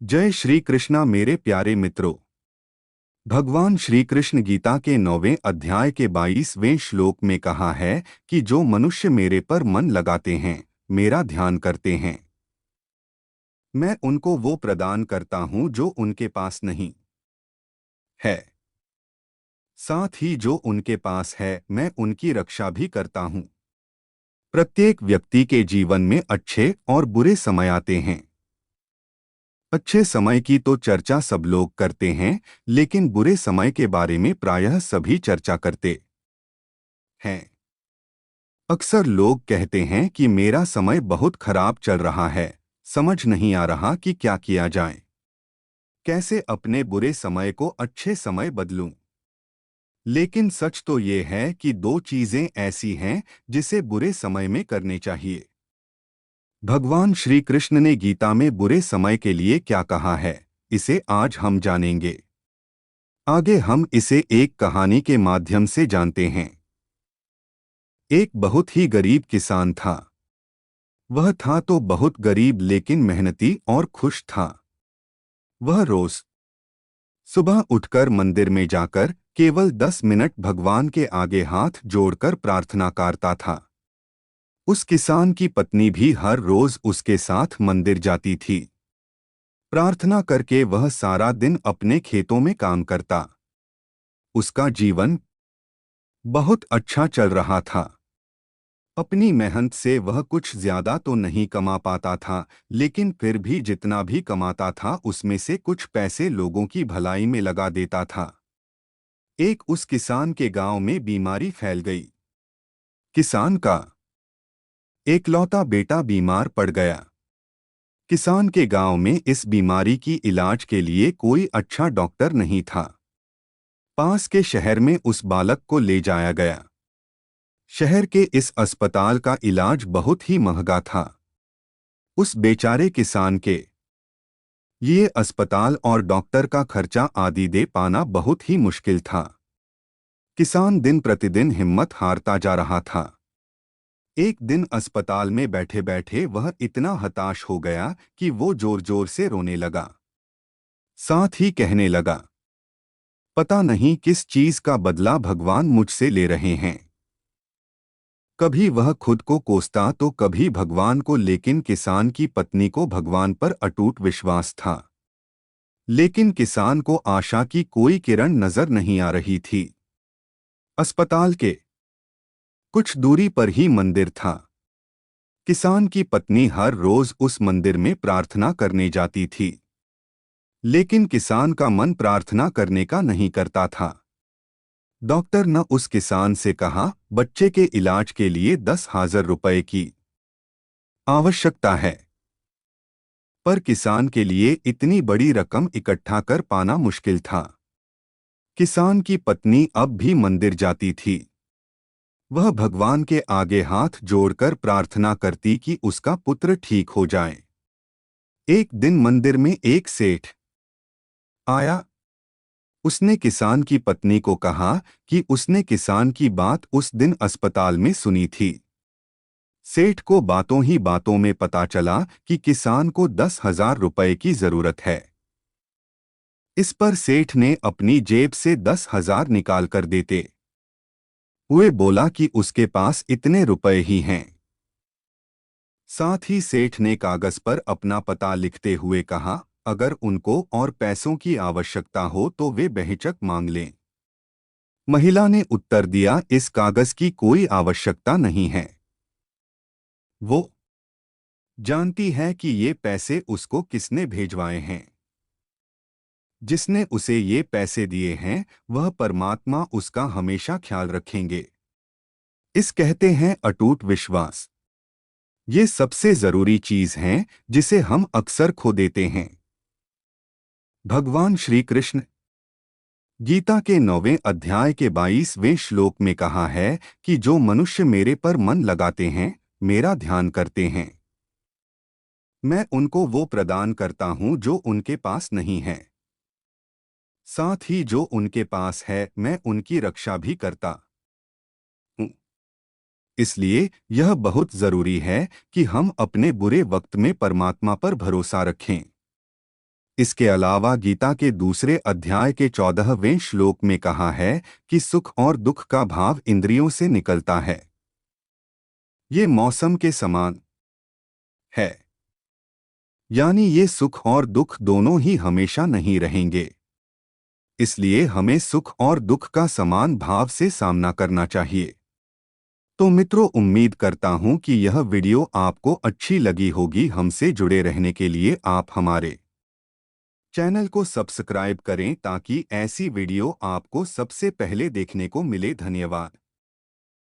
जय श्री कृष्णा मेरे प्यारे मित्रों। भगवान श्री कृष्ण गीता के 9वें अध्याय के 22वें श्लोक में कहा है कि जो मनुष्य मेरे पर मन लगाते हैं, मेरा ध्यान करते हैं, मैं उनको वो प्रदान करता हूँ जो उनके पास नहीं है। साथ ही जो उनके पास है, मैं उनकी रक्षा भी करता हूँ। प्रत्येक व्यक्ति के जीवन में अच्छे और बुरे समय आते हैं। अच्छे समय की तो चर्चा सब लोग करते हैं, लेकिन बुरे समय के बारे में प्रायः सभी चर्चा करते हैं। अक्सर लोग कहते हैं कि मेरा समय बहुत खराब चल रहा है, समझ नहीं आ रहा कि क्या किया जाए, कैसे अपने बुरे समय को अच्छे समय बदलूं। लेकिन सच तो ये है कि दो चीजें ऐसी हैं जिसे बुरे समय में करने चाहिए। भगवान श्री कृष्ण ने गीता में बुरे समय के लिए क्या कहा है, इसे आज हम जानेंगे। आगे हम इसे एक कहानी के माध्यम से जानते हैं। एक बहुत ही गरीब किसान था। वह था तो बहुत गरीब लेकिन मेहनती और खुश था। वह रोज सुबह उठकर मंदिर में जाकर केवल 10 मिनट भगवान के आगे हाथ जोड़कर प्रार्थना करता था। उस किसान की पत्नी भी हर रोज उसके साथ मंदिर जाती थी। प्रार्थना करके वह सारा दिन अपने खेतों में काम करता। उसका जीवन बहुत अच्छा चल रहा था। अपनी मेहनत से वह कुछ ज्यादा तो नहीं कमा पाता था, लेकिन फिर भी जितना भी कमाता था उसमें से कुछ पैसे लोगों की भलाई में लगा देता था। एक उस किसान के गांव में बीमारी फैल गई। किसान का एकलौता बेटा बीमार पड़ गया। किसान के गांव में इस बीमारी की इलाज के लिए कोई अच्छा डॉक्टर नहीं था। पास के शहर में उस बालक को ले जाया गया। शहर के इस अस्पताल का इलाज बहुत ही महंगा था। उस बेचारे किसान के ये अस्पताल और डॉक्टर का खर्चा आदि दे पाना बहुत ही मुश्किल था। किसान दिन प्रतिदिन हिम्मत हारता जा रहा था। एक दिन अस्पताल में बैठे बैठे वह इतना हताश हो गया कि वो जोर जोर से रोने लगा। साथ ही कहने लगा, पता नहीं किस चीज का बदला भगवान मुझसे ले रहे हैं। कभी वह खुद को कोसता तो कभी भगवान को, लेकिन किसान की पत्नी को भगवान पर अटूट विश्वास था। लेकिन किसान को आशा की कोई किरण नजर नहीं आ रही थी। अस्पताल के कुछ दूरी पर ही मंदिर था। किसान की पत्नी हर रोज उस मंदिर में प्रार्थना करने जाती थी। लेकिन किसान का मन प्रार्थना करने का नहीं करता था। डॉक्टर ने उस किसान से कहा, बच्चे के इलाज के लिए 10,000 रुपए की आवश्यकता है। पर किसान के लिए इतनी बड़ी रकम इकट्ठा कर पाना मुश्किल था। किसान की पत्नी अब भी मंदिर जाती थी। वह भगवान के आगे हाथ जोड़कर प्रार्थना करती कि उसका पुत्र ठीक हो जाए। एक दिन मंदिर में एक सेठ आया। उसने किसान की पत्नी को कहा कि उसने किसान की बात उस दिन अस्पताल में सुनी थी। सेठ को बातों ही बातों में पता चला कि किसान को 10,000 रुपए की जरूरत है। इस पर सेठ ने अपनी जेब से 10,000 निकाल कर देते हुए बोला कि उसके पास इतने रुपए ही हैं। साथ ही सेठ ने कागज पर अपना पता लिखते हुए कहा, अगर उनको और पैसों की आवश्यकता हो तो वे बेहिचक मांग लें। महिला ने उत्तर दिया, इस कागज की कोई आवश्यकता नहीं है। वो जानती है कि ये पैसे उसको किसने भेजवाए हैं। जिसने उसे ये पैसे दिए हैं वह परमात्मा उसका हमेशा ख्याल रखेंगे। इस कहते हैं अटूट विश्वास। ये सबसे जरूरी चीज है जिसे हम अक्सर खो देते हैं। भगवान श्री कृष्ण गीता के 9वें अध्याय के 22वें श्लोक में कहा है कि जो मनुष्य मेरे पर मन लगाते हैं, मेरा ध्यान करते हैं, मैं उनको वो प्रदान करता हूं जो उनके पास नहीं है। साथ ही जो उनके पास है, मैं उनकी रक्षा भी करता हूं। इसलिए यह बहुत जरूरी है कि हम अपने बुरे वक्त में परमात्मा पर भरोसा रखें। इसके अलावा गीता के दूसरे अध्याय के 14वें श्लोक में कहा है कि सुख और दुख का भाव इंद्रियों से निकलता है। ये मौसम के समान है, यानी ये सुख और दुख दोनों ही हमेशा नहीं रहेंगे। इसलिए हमें सुख और दुख का समान भाव से सामना करना चाहिए। तो मित्रों, उम्मीद करता हूं कि यह वीडियो आपको अच्छी लगी होगी। हमसे जुड़े रहने के लिए आप हमारे चैनल को सब्सक्राइब करें ताकि ऐसी वीडियो आपको सबसे पहले देखने को मिले। धन्यवाद।